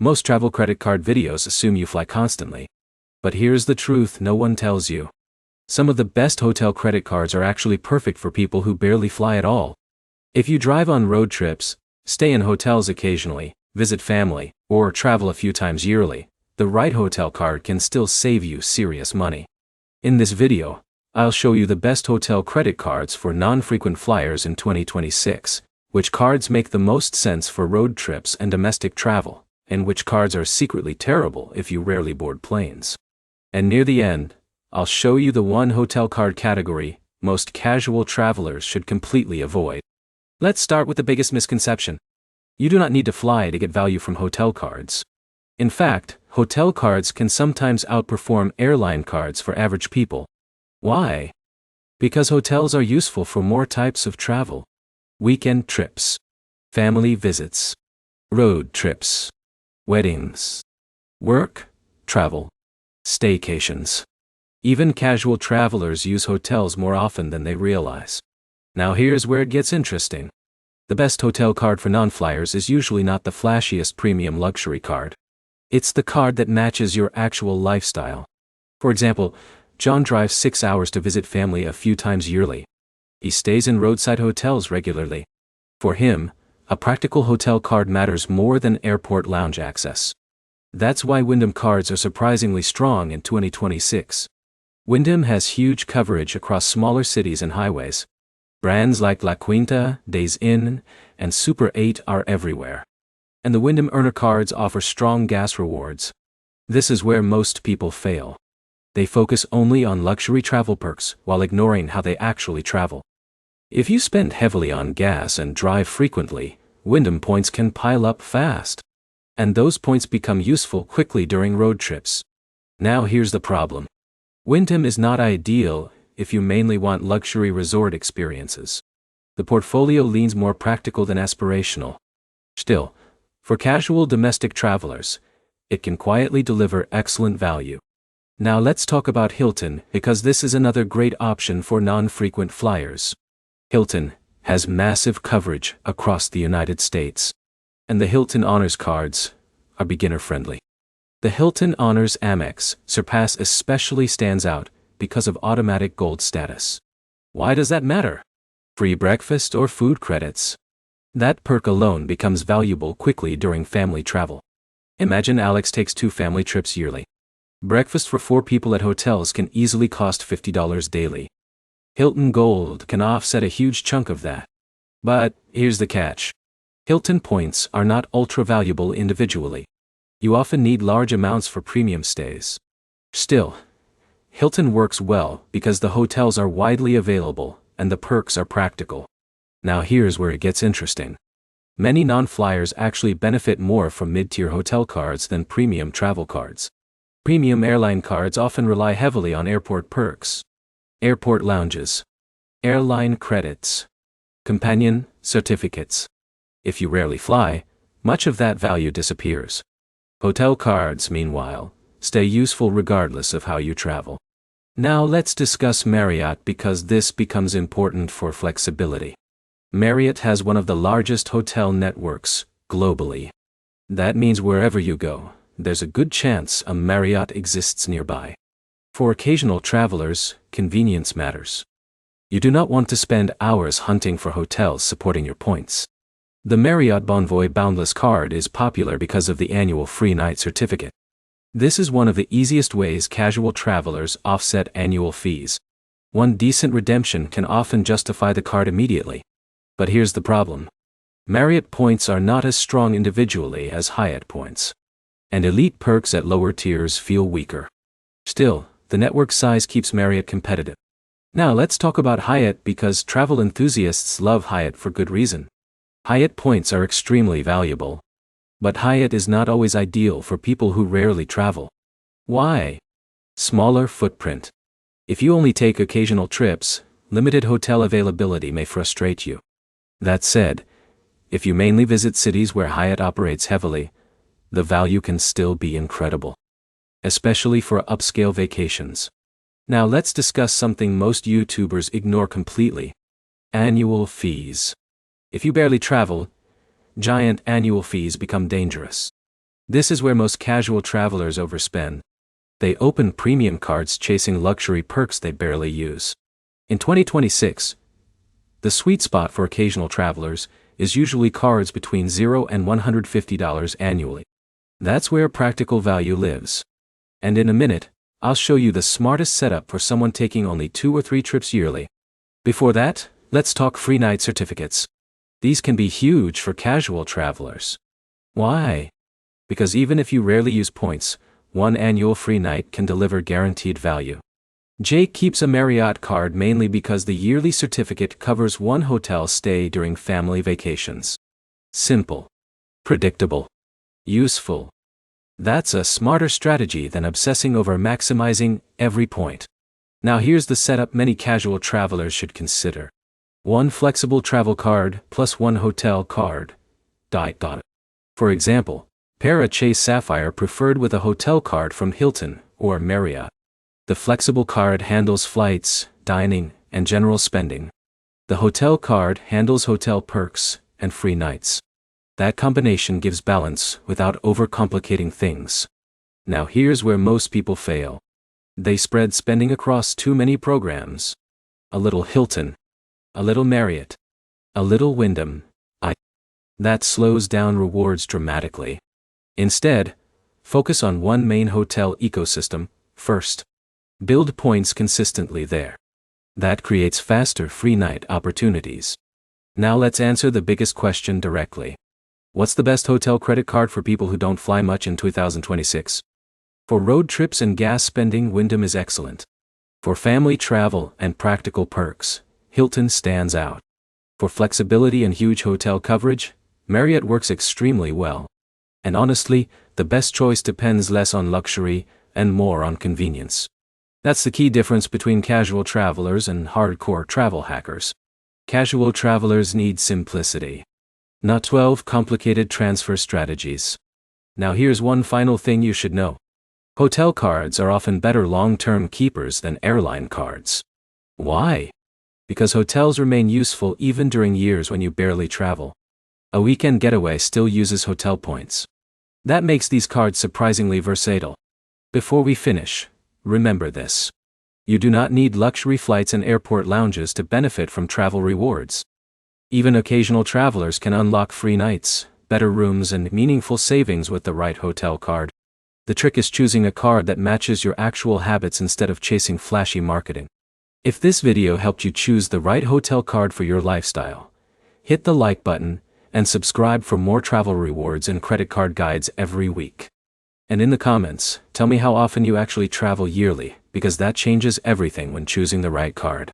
Most travel credit card videos assume you fly constantly. But here's the truth no one tells you. Some of the best hotel credit cards are actually perfect for people who barely fly at all. If you drive on road trips, stay in hotels occasionally, visit family, or travel a few times yearly, the right hotel card can still save you serious money. In this video, I'll show you the best hotel credit cards for non-frequent flyers in 2026, which cards make the most sense for road trips and domestic travel, and which cards are secretly terrible if you rarely board planes. And near the end, I'll show you the one hotel card category most casual travelers should completely avoid. Let's start with the biggest misconception. You do not need to fly to get value from hotel cards. In fact, hotel cards can sometimes outperform airline cards for average people. Why? Because hotels are useful for more types of travel. Weekend trips, family visits, road trips, weddings, work, travel, staycations. Even casual travelers use hotels more often than they realize. Now here's where it gets interesting. The best hotel card for non-flyers is usually not the flashiest premium luxury card. It's the card that matches your actual lifestyle. For example, John drives 6 hours to visit family a few times yearly. He stays in roadside hotels regularly. For him, a practical hotel card matters more than airport lounge access. That's why Wyndham cards are surprisingly strong in 2026. Wyndham has huge coverage across smaller cities and highways. Brands like La Quinta, Days Inn, and Super 8 are everywhere. And the Wyndham Earner cards offer strong gas rewards. This is where most people fail. They focus only on luxury travel perks while ignoring how they actually travel. If you spend heavily on gas and drive frequently, Wyndham points can pile up fast. And those points become useful quickly during road trips. Now here's the problem. Wyndham is not ideal if you mainly want luxury resort experiences. The portfolio leans more practical than aspirational. Still, for casual domestic travelers, it can quietly deliver excellent value. Now let's talk about Hilton, because this is another great option for non-frequent flyers. Hilton has massive coverage across the United States. And the Hilton Honors cards are beginner-friendly. The Hilton Honors Amex Surpass especially stands out because of automatic gold status. Why does that matter? Free breakfast or food credits. That perk alone becomes valuable quickly during family travel. Imagine Alex takes 2 family trips yearly. Breakfast for 4 people at hotels can easily cost $50 daily. Hilton Gold can offset a huge chunk of that. But here's the catch. Hilton points are not ultra-valuable individually. You often need large amounts for premium stays. Still, Hilton works well because the hotels are widely available and the perks are practical. Now here's where it gets interesting. Many non-flyers actually benefit more from mid-tier hotel cards than premium travel cards. Premium airline cards often rely heavily on airport perks, airport lounges, airline credits, companion certificates. If you rarely fly, much of that value disappears. Hotel cards, meanwhile, stay useful regardless of how you travel. Now let's discuss Marriott because this becomes important for flexibility. Marriott has one of the largest hotel networks globally. That means wherever you go, there's a good chance a Marriott exists nearby. For occasional travelers, convenience matters. You do not want to spend hours hunting for hotels supporting your points. The Marriott Bonvoy Boundless card is popular because of the annual free night certificate. This is one of the easiest ways casual travelers offset annual fees. One decent redemption can often justify the card immediately. But here's the problem. Marriott points are not as strong individually as Hyatt points. And elite perks at lower tiers feel weaker. Still, the network size keeps Marriott competitive. Now let's talk about Hyatt because travel enthusiasts love Hyatt for good reason. Hyatt points are extremely valuable. But Hyatt is not always ideal for people who rarely travel. Why? Smaller footprint. If you only take occasional trips, limited hotel availability may frustrate you. That said, if you mainly visit cities where Hyatt operates heavily, the value can still be incredible. Especially for upscale vacations. Now let's discuss something most YouTubers ignore completely. Annual fees. If you barely travel, giant annual fees become dangerous. This is where most casual travelers overspend. They open premium cards chasing luxury perks they barely use. In 2026, the sweet spot for occasional travelers is usually cards between $0 and $150 annually. That's where practical value lives. And in a minute, I'll show you the smartest setup for someone taking only 2 or 3 trips yearly. Before that, let's talk free night certificates. These can be huge for casual travelers. Why? Because even if you rarely use points, one annual free night can deliver guaranteed value. Jake keeps a Marriott card mainly because the yearly certificate covers one hotel stay during family vacations. Simple. Predictable. Useful. That's a smarter strategy than obsessing over maximizing every point. Now here's the setup many casual travelers should consider. 1 flexible travel card plus 1 hotel card. For example, pair a Chase Sapphire Preferred with a hotel card from Hilton or Marriott. The flexible card handles flights, dining, and general spending. The hotel card handles hotel perks and free nights. That combination gives balance without overcomplicating things. Now here's where most people fail. They spread spending across too many programs. A little Hilton. A little Marriott. A little Wyndham. That slows down rewards dramatically. Instead, focus on one main hotel ecosystem first. Build points consistently there. That creates faster free night opportunities. Now let's answer the biggest question directly. What's the best hotel credit card for people who don't fly much in 2026? For road trips and gas spending, Wyndham is excellent. For family travel and practical perks, Hilton stands out. For flexibility and huge hotel coverage, Marriott works extremely well. And honestly, the best choice depends less on luxury and more on convenience. That's the key difference between casual travelers and hardcore travel hackers. Casual travelers need simplicity, not 12 complicated transfer strategies. Now here's one final thing you should know. Hotel cards are often better long-term keepers than airline cards. Why? Because hotels remain useful even during years when you barely travel. A weekend getaway still uses hotel points. That makes these cards surprisingly versatile. Before we finish, remember this. You do not need luxury flights and airport lounges to benefit from travel rewards. Even occasional travelers can unlock free nights, better rooms, and meaningful savings with the right hotel card. The trick is choosing a card that matches your actual habits instead of chasing flashy marketing. If this video helped you choose the right hotel card for your lifestyle, hit the like button and subscribe for more travel rewards and credit card guides every week. And in the comments, tell me how often you actually travel yearly, because that changes everything when choosing the right card.